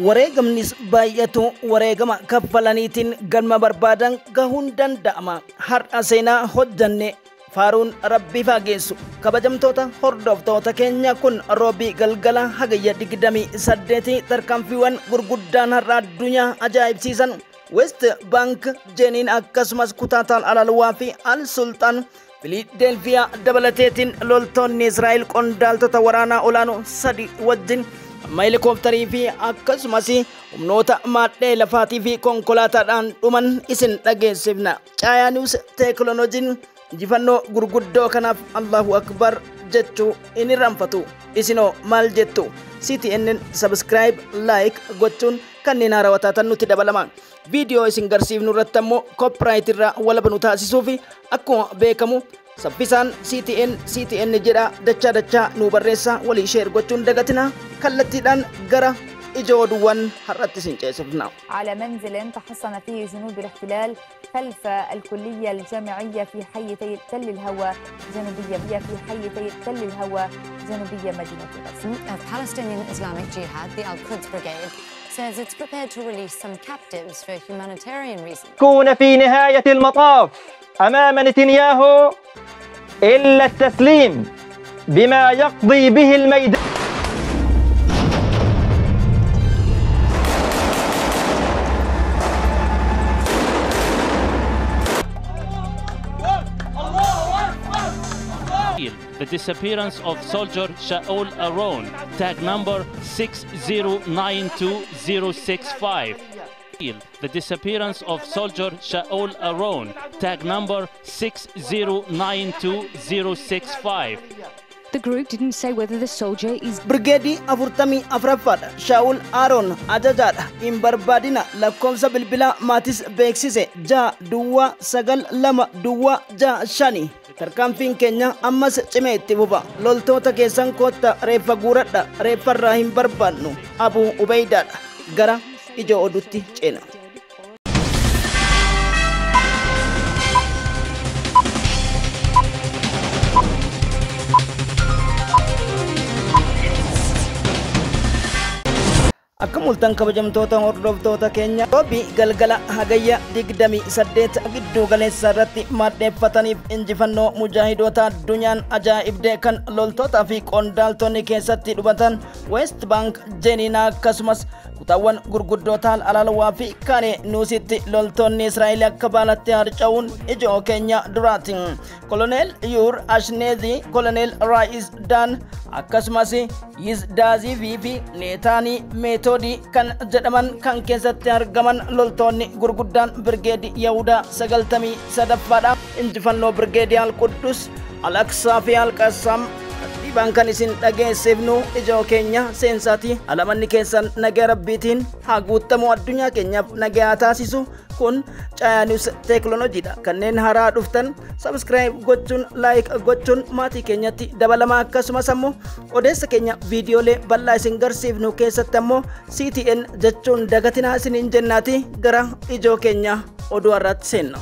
wareegamnis baay'atu wareegama kaffalaniitiin galma barbaadan gahuun danda'ama. Har'a seenaa hojjanne faaruun rabbii faageessu. Kabajamtoota hordoftoota keenya kun roobii galgala hagayya 28 tarkaanfiiwwan gurguddaan har'a addunyaa ajaa'ibsiisan West Bank Jenin akkasumas kutaataan Alalwaa fi Al Sultan Philadelphia dabalateetiin loltoonni Israa'el qondaaltota waraanaa olaanoo 3 wajjin helikoophtarii fi akkasumas humnoota maadhee lafaatii fi konkolaataadhaan dhuman isin dhageessifna. Caayaa News Teekinooloojiin injifannoo gurguddoo kanaaf Allahu Akbar jechuu inni ranfatu. Isinoo maal jettu? CTN subscribe like gochuun kanneen haarawaa taatan nuti dabalama. Video isin garsiifnu irratti ammoo copyright irraa walaba nu taasisuu fi akkuma beekamu saffisaan CTN jedha dachaa nu barreessa walii share gochuun dagatina kallattiidhaan gara إجودوان حرت سنجاسفنا على منزل تحصن فيه جنود الاحتلال خلف الكلية الجامعية في حي تل الهوى جنوبية جنوبية مدينة غزة. Palestinian Islamic Jihad, the Al-Quds Brigade, says it's prepared to release some captives for humanitarian reasons. كون في نهاية المطاف أمام نتنياهو إلا التسليم بما يقضي به الميدان. The disappearance of soldier Shaul Aron, tag number 6092065. The disappearance of soldier Shaul Aron, tag number 6092065. The group didn't say whether the soldier is Brigade Avurtami Afrafada Shaul Aron Ajajada in Barbadina La Komsa Bilbila Matis Bexise Ja Duwa Sagal Lama Duwa Ja Shani tarkaanfiin keenya ammas cimee itti fufa. Loltoota keessan kootta reeffa guuradha. Reeffa irraa hin barbaannu. Abu Ubeydaadha. Gara ija oduutti ceena. Akka mul'atan kabajamtoota hordoftoota keenya roobii galgala hagayya 28 gidduu galeessa irratti maddeeffataniif injifannoo mujaahidoota addunyaan ajaa'ibdee kan loltootaa fi qondaaltonni keessatti dhumatan West Bank Jenin akkasumas kutaawwan gurguddootaa Alalwaa fi Kaanee Nuusitti loltoonni Israa'el akka baalatti harca'uun ijoo keenya duraati. Koloneel Yuur Ashneezi, Koloneel Raa'is Daan akkasumas Yizdaazii fi Neetaanii Meetoodii kan jedhaman kan keessatti argaman loltoonni gurguddaan Birgeedii Yahudaa 93ffaadha. Injifannoo Birgeedii Al-Quddus, Al-Aqsaa fi Al-Qassam dhiibaan kan isin dhageessifnu ijoo keenya seensaati. Alamanni keessan nagaa rabbiitiin haa guutamu, addunyaa keenyaaf nagaa taasisu. Kun Caayaa News Teekinooloojiidha. Kanneen haaraa dhuftan subscribe gochuun like gochuun maatii keenyatti dabalama. Akkasumas ammoo odeessa keenya viidiyoolee bal'aa isin garsiifnu keessatti ammoo CTN jechuun dagatinaa isiniin jennaati. Gara ijoo keenya oduu irratti seenna.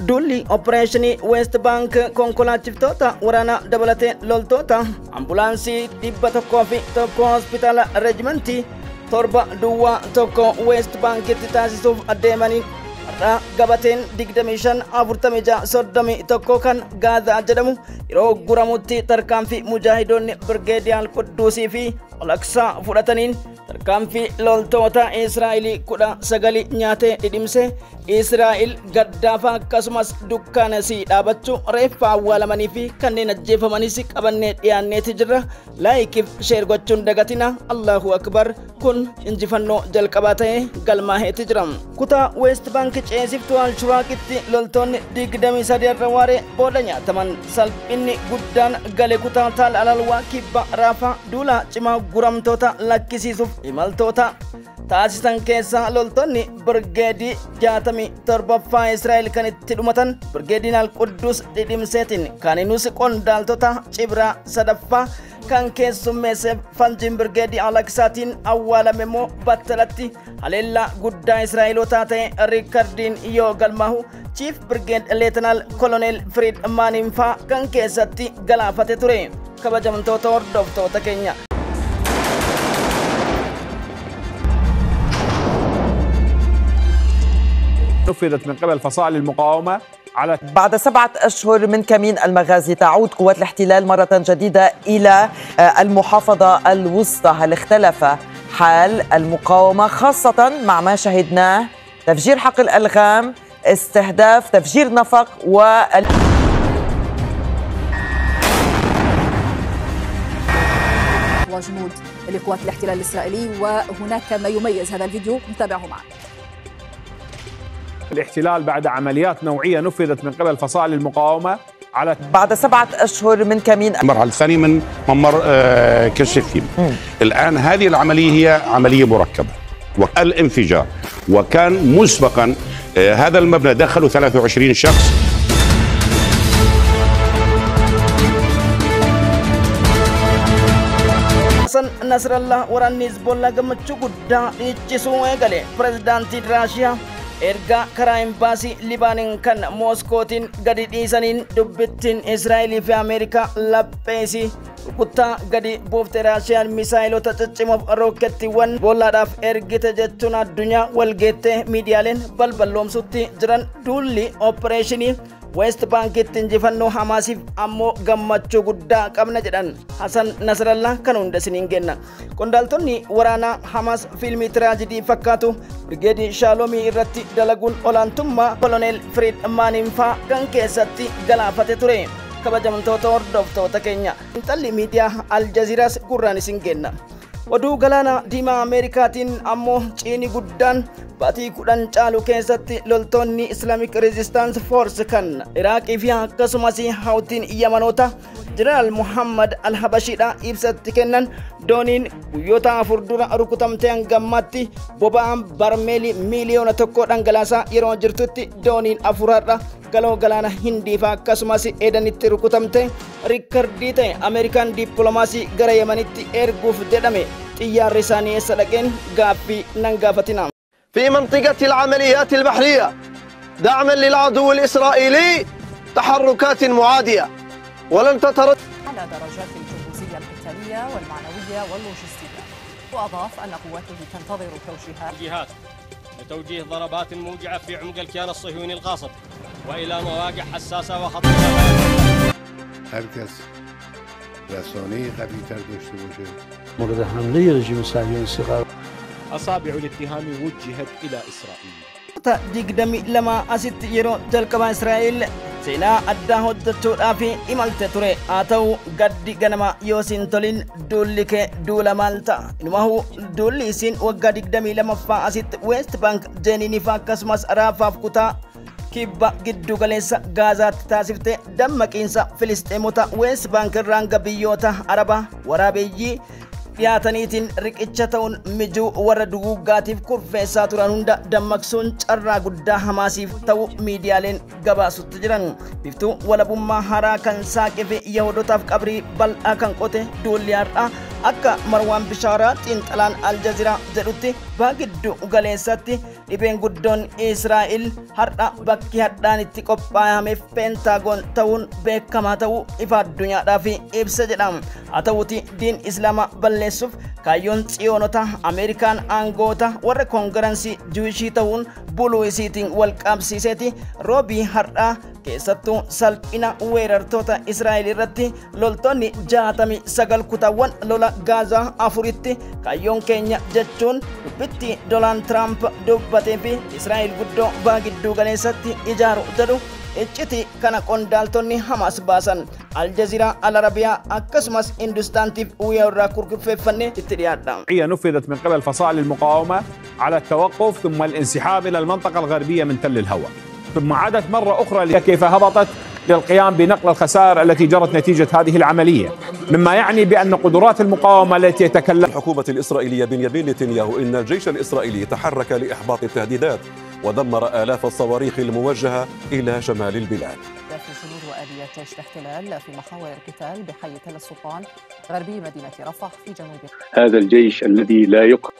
Dulli Operation West Bank konkolaachiftoota waraana dabalatee loltoota ambulaansii 101 hospitaala reejimentii 7 West Bankitti taasisuuf adeemaniin har'a gabateen 25-46-31 kan Gaazaa jedhamu yeroo guramutti tarkaanfii mujaahidoonni Birgeedii Al-Quddusii fi Al-Aqsaa fudhataniin tarkaanfii loltoota Israa'el 19 nyaatee dhidhimse. Israa'el gaddaafa akkasumas dukkaanasii dhaabachuu reeffa awwaalamanii fi kanneen ajjeefamanis qabannee dhiyaanneeti jirra. Laayikiif sheer gochuun dagatina. Allahu Akbar. Kun injifannoo jalqabaa ta'ee galmaaheeti jira. Kutaa West Bank ceesiftuu Al-Shuraaqitti loltoonni 23 irra waaree booda nyaataman. Salphinni guddaan gale kutaa Tal Alalwaa kibba Raafaa duula cimaa guramtoota lakkisiisuuf imaltoota taasisan keessa loltoonni Birgeedii 67ffaa Israa'el kan itti dhumatan Birgeediin Al-Quddus dhidhimseetiin Kaaninuus qondaaltota Cibraa 3ffaa kan keessummeesse Fanjiin Birgeedii Al-Aqsaatiin awwaalame immoo battalatti haleellaa guddaa Israa'elootaa ta'e riikardiin yoo galmaahu Chief Brigade Lieutenant Colonel Fred Maaninfaa kan keessatti galaafate ture. Kabajamtoota hordoftoota keenya نفذت من قبل فصائل المقاومة على بعد 7 أشهر من كمين المغازي تعود قوات الاحتلال مرة جديدة إلى المحافظة الوسطى. هل اختلف حال المقاومة خاصة مع ما شهدناه تفجير حقل ألغام، استهداف تفجير نفق وجنود لقوات الاحتلال الإسرائيلي، وهناك ما يميز هذا الفيديو نتابعه معا. الاحتلال بعد عمليات نوعية نفذت من قبل فصائل المقاومة على بعد 7 أشهر من كمين المرحلة الثانية من ممر كشفيم. الآن هذه العملية هي عملية مركبة والانفجار، وكان مسبقا هذا المبنى دخلوا 23 شخص. Hassan Nasrallah waraanni Hizbollah gammachuu guddaa dhiichisuu eegale. Pireezidaantiin Raashiyaa erga karaa imbaasii Libaaniin kan Mooskootiin gadi dhiisaniin dubbittiin Israa'elii fi Ameerikaa lapheesii kuttaa gadi buufte Raashiyaan misaayilota ciccimoof rookettiiwwan bollaadhaaf ergite jechuun addunyaa walgeettee miidiyaaleen balballoomsutti jiran duulli oopereeshinii West Bank injifannoo Hamaasiif ammoo gammachuu guddaa qabna jedhan Hassan Nasrallah kan hunda isiniin kenna. Qondaaltonni waraanaa Hamas fiilmii tiraajidii fakkaatu Brigeedii Shaaloomii irratti dalaguun olaantummaa Koloneel Friedmaaniin faa kan keessatti galaafate ture. Kabajamtoota hordoftoota keenya intalli miidiyaa Aljaziiraas gurraan isin kenna. Oduu galaana diimaa Ameerikaatiin ammoo ciini guddaan baatii 10 caalu keessatti loltoonni Islamic Resistance Force kan Iraaqii fi akkasumas Hawtiin Yamanoota Jeneraal Muhammad Al-Habashiidha ibsatti kennan dooniin guyyoota 4 dura rukutamtee hangammaatti boba'aan barmeelii miliyoona 1 dhangalaasaa yeroo jirtutti dooniin 4 galoo galaana Hindii fi akkasumas Edenitti rukutamte riikardii ta'e Ameerikaan dippiloomaasii gara Yemenitti erguuf jedhame xiyyaarri isaanii eessa dhaqeen gaaffii nan gaafatina. في منطقة العمليات البحرية دعما للعدو الإسرائيلي تحركات معادية ولن تتردد على درجات الجهوزية القتالية والمعنوية واللوجستية. وأضاف أن قواته تنتظر توجيهات لتوجيه ضربات موجعة في عمق الكيان الصهيوني الغاصب وإلى مواقع حساسة وخطيرة. هركز رسانه قوی تر داشته باشه مورد حمله رژیم صهیونی صغار أصابع الاتهام وجهت إلى إسرائيل. digdami lama asitti yeroo jalqabaa Israa'el seenaa addaa hojjechuudhaaf imalte ture. Haa ta'u gaddi ganama yoo siin tolin duulli kee duula maal ta'a? Inumahu duulli isiin waggaa 22ffaa asitti West Bank Jeeniiniif akkasumas Raafaaf kutaa kibba giddu galeessa Gaazaatti taasifte dammaqiinsa Filisxeemota West Bank irraan biyyoota Arabaa waraabeeyyii dhiyaataniitiin riqicha ta'uun mijuu warra duguuggaatiif kurfeessaa turan hunda dammaqsuun carraa guddaa Hamaasiif ta'u miidiyaaleen gabaasutti jiran. Biftuu walabummaa haaraa kan saaqee fi Yahudotaaf qabrii bal'aa kan qote duulli har'aa akka Marwaan Bishaaraa xiinxalaan Aljaziiraa jedhutti baagiddu galeessatti dhibeen guddoon Israa'el har'a bakki hadhaan itti qophaa'ameef Peentaagoon ta'uun beekamaa ta'uu ifa addunyaadhaaf ibsa jedhama. Haa ta'uuti diin Islaamaa balleessuuf kaayyoon tsiyoonota Ameerikaan aangoota warra koongiransii Juwishii ta'uun buluu isiitiin wal qabsiiseeti roobii har'aa keessattuu salphina weerartoota Israa'el irratti loltoonni 69 kutaawwan lola Gaazaa 4tti kaayyoon keenya jechuun dubbitti Doonaald Tiraamp dubbatee fi Israa'el guddoo baagiddu galeessatti ijaaru jedhu icciti kana qondaaltonni Hamas baasan Aljaziiraa Al-Arabiyaa akkasumas Hindustaantiif uyyaa irraa kurkufeeffanne itti dhiyaadha. نفذت من قبل فصائل المقاومة على التوقف ثم الانسحاب إلى المنطقة الغربية من تل الهوى، ثم عادت مرة أخرى كيف هبطت للقيام بنقل الخسائر التي جرت نتيجة هذه العملية، مما يعني بأن قدرات المقاومة التي يتكلم الحكومة الإسرائيلية بنيامين نتنياهو إن الجيش الإسرائيلي تحرك لإحباط التهديدات ودمر آلاف الصواريخ الموجهة إلى شمال البلاد. في جنود وآلية جيش الاحتلال في محاور القتال بحي تل السلطان غربي مدينة رفح في جنوب هذا الجيش الذي لا يقهر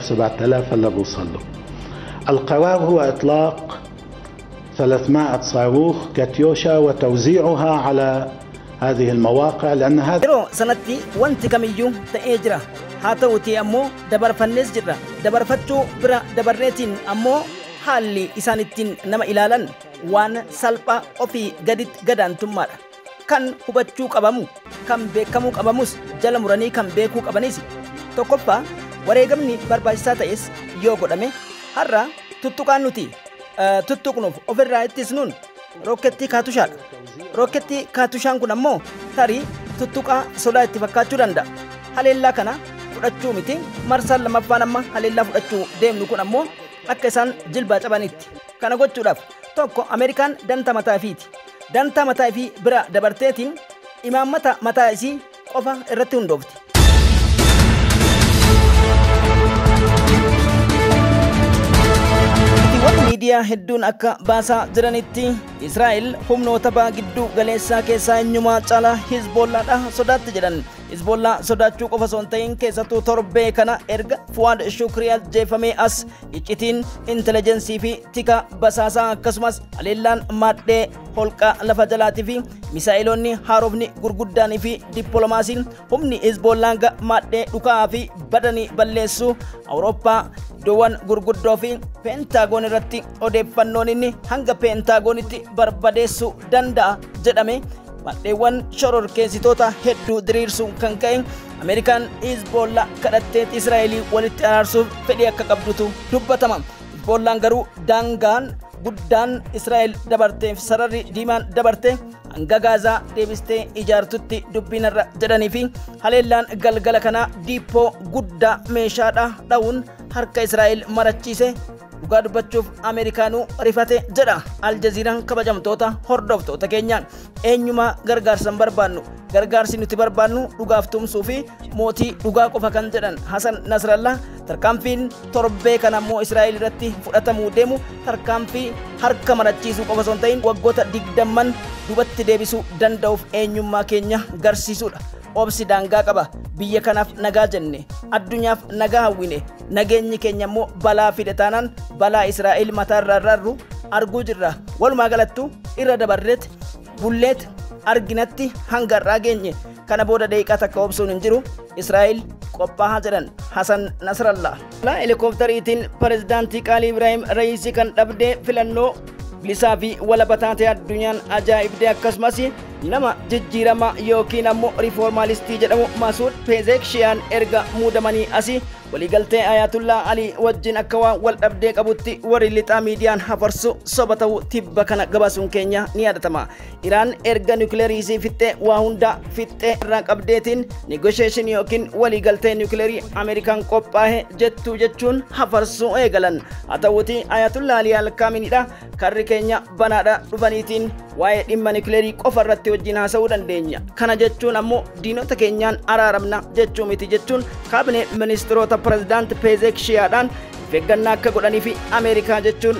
7000 هلا بوصل له. القرار هو إطلاق 300 صاروخ كاتيوشا وتوزيعها على هذه المواقع لأن هذا سنتي وانت كميو تأجرة هاتوتي أمو دبر فنس جرة دبر فتو برا دبرنتين أمو حالي إسانتين نما إلالان وان سالبا أوفي غدت غدان تمار كان هبتشو كبامو كان بيكامو كباموس جل مراني كان بيكو كبانيسي توكوبا وريغمني برباجسا تايس يوغو دامي هرا tuttukaan nuti tuttuqnuuf ofirraa ittisnuun rokketti kaatushaadha. Rokketti kaatushaan kun ammoo tarii tuttuqaa sodaa itti fakkaachuu danda'a. Haleellaa kana fudhachuu miti marsaan lammaffaan amma haleellaa fudhachuu deemnu kun ammoo akka isaan jilbaa cabanitti. Kana gochuudhaaf tokko Ameerikaan danta mataa ifiiti. Danta mataa ifii bira dabarteetiin imaammata mataa isii qofa irratti hundoofti. Miidiyaa hedduun akka baasaa jiranitti Israa'el humnoota baha gidduu galeessaa keessaa eenyumaa caalaa Hizbollaadha sodaatti jedhan. Hizbollaa sodaachuu qofa osoo hin ta'in keessattuu torbee kana erga Fuwaad Shukrii ajjeefamee as iccitiin inteleejensii fi tika basaasaa akkasumas haleellaan maadhee holqa lafa jalaatii fi misaa'iloonni haarofni gurguddaanii fi dippiloomaasiin humni Hizbollaan maadhee dhukaa fi badanii balleessuu Awurooppaa iddoowwan gurguddoo fi peentaagoon irratti odeeffannoon inni hanga peentaagonitti barbadeessuu danda'a jedhame maddeewwan shororkeessitoota hedduu diriirsuun kan ka'e Ameerikaan Hizbollaa kadhattee Israa'elii walitti araarsuuf fedhii akka qabdutu dubbatama. Hizbollaan garuu daangaan guddaan Israa'el dabarteef sararri diimaan dabarte hanga Gaazaa deebistee ijaartutti dubbinarra jedhanii fi haleellaan galgala kanaa diippoo guddaa meeshaadha dha'uun harka Israa'el marachiise dhugaa dubbachuuf Ameerikaanuu rifate jedha Aljaziiraan kabajamtoota hordoftoota keenya. Eenyumaa gargaarsan barbaannu gargaarsi nuti barbaannu dhugaaf tumsuu fi mootii dhugaa qofa kan jedhan Hasan Nasrallah tarkaanfiin torbee kana immoo Israa'el irratti fudhatamuu deemu tarkaanfii harka marachiisuu qofa osoo hin ta'in waggoota 20 dubatti deebisuu danda'uuf eenyummaa keenya garsiisuudha. Obsi daangaa qaba biyya kanaaf nagaa jenne addunyaaf nagaa hawwine nageenyi keenya immoo balaa fide taanaan balaa Israa'el mataarraa rarru arguu jirra. Walumaa galattu irra dabarreet bulleet arginatti hanga irraa geenye kana booda deeqaa takka obsuun hin jiru. Israa'el qophaa'aa jedhan Hasan Nasrallah. Helikooftariitiin pirezidaantii Qaalii Ibraahim Ra'iisii kan dhabdee filannoo bilisaa fi walabataa ta'e addunyaan ajaa'ibdee akkasumas nama jijjiirama yookiin ammoo riiformaalistii jedhamu Masuud Pezeshkiyan erga muudamanii asii waliigaltee Ayatullah Ali wajjin akka waan wal dhabdee qabutti warri lixaa miidiyaan hafarsu soba ta'uu tibba kana gabaasuun keenya ni yaadatama. Iraan erga niwukileerii fixxee waa hunda fixxee irraa qabdeetiin negotiation yookiin waliigaltee niwukileerii Ameerikaan qophaa'e jettuu jechuun hafarsuu eegalan. Haa ta'uutii Ayatullah Ali Alkaaminiidha karri keenya banaadha dhufaniitiin waa'ee dhimma niwukileerii qofa irratti wajjin haasa'uu dandeenya. Kana jechuun ammoo diinota keenyaan araaramna jechuu miti jechuun kaabinee ministeerota pirezidaant Pezeshkiyaadhaan eeggannaa akka godhanii fi Ameerikaa jechuun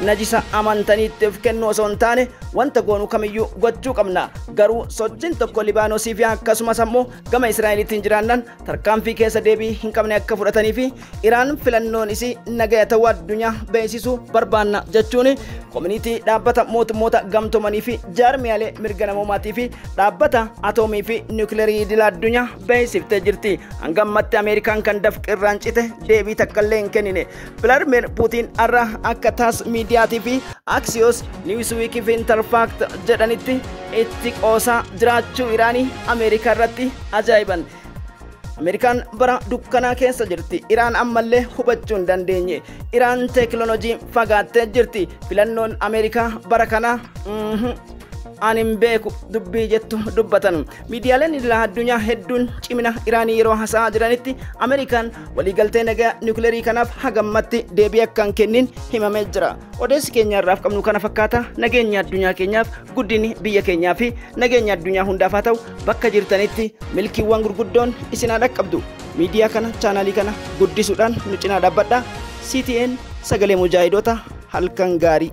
najisa amantaniitti of kennuu osoo hin taane wanta goonu kamiyyuu gochuu qabna. Garuu sochiin tokko Libaanosii fi akkasumas ammoo gama Israa'eliitiin jiraannan tarkaanfii keessa deebii hin qabne akka fudhatanii fi Iraan filannoon isii nagaya ta'uu addunyaa beeksisuu barbaanna jechuun koominiitii dhaabbata mootummoota gamtoomanii fi jaarmiyaalee mirga namoomaatii fi dhaabbata atoomii fi niwukileerii idil addunyaa beeksiftee jirti. Hanga ammatti Ameerikaan kan dafqirraan cite deebii takkallee hin kennine. Vladimir Putin arra akka taas miidiyaatii fi Axios, Newsweek fi Interfact jedhanitti itti qoosaa jiraachuu Iraanii Ameerikaa irratti ajaa'iban. Ameerikaan bara dukkanaa keessa jirti. Iraan ammallee hubachuu hin dandeenye. Iraan teekinooloojii fagaattee jirti. Filannoon Ameerikaa bara kana anin beeku dubbii jettu dubbatan. Miidiyaaleen idil addunyaa hedduun cimina Iraanii yeroo haasa'aa jiranitti Ameerikaan waliigaltee nagaa niwukileerii kanaaf hagammatti deebii akka hin kennin himamee jira. Odeessi keenya irraaf qabnu kana fakkaata. Nageenya addunyaa keenyaaf guddinni biyya keenyaa fi nageenya addunyaa hundaaf haa ta'u bakka jirtanitti milkiiwwan gurguddoon isin haa dhaqqabdu. Miidiyaa kana chaanaalii kana guddisuudhaan nu cinaa dhaabbadhaa. CTN sagalee mujaahidoota halkan gaarii.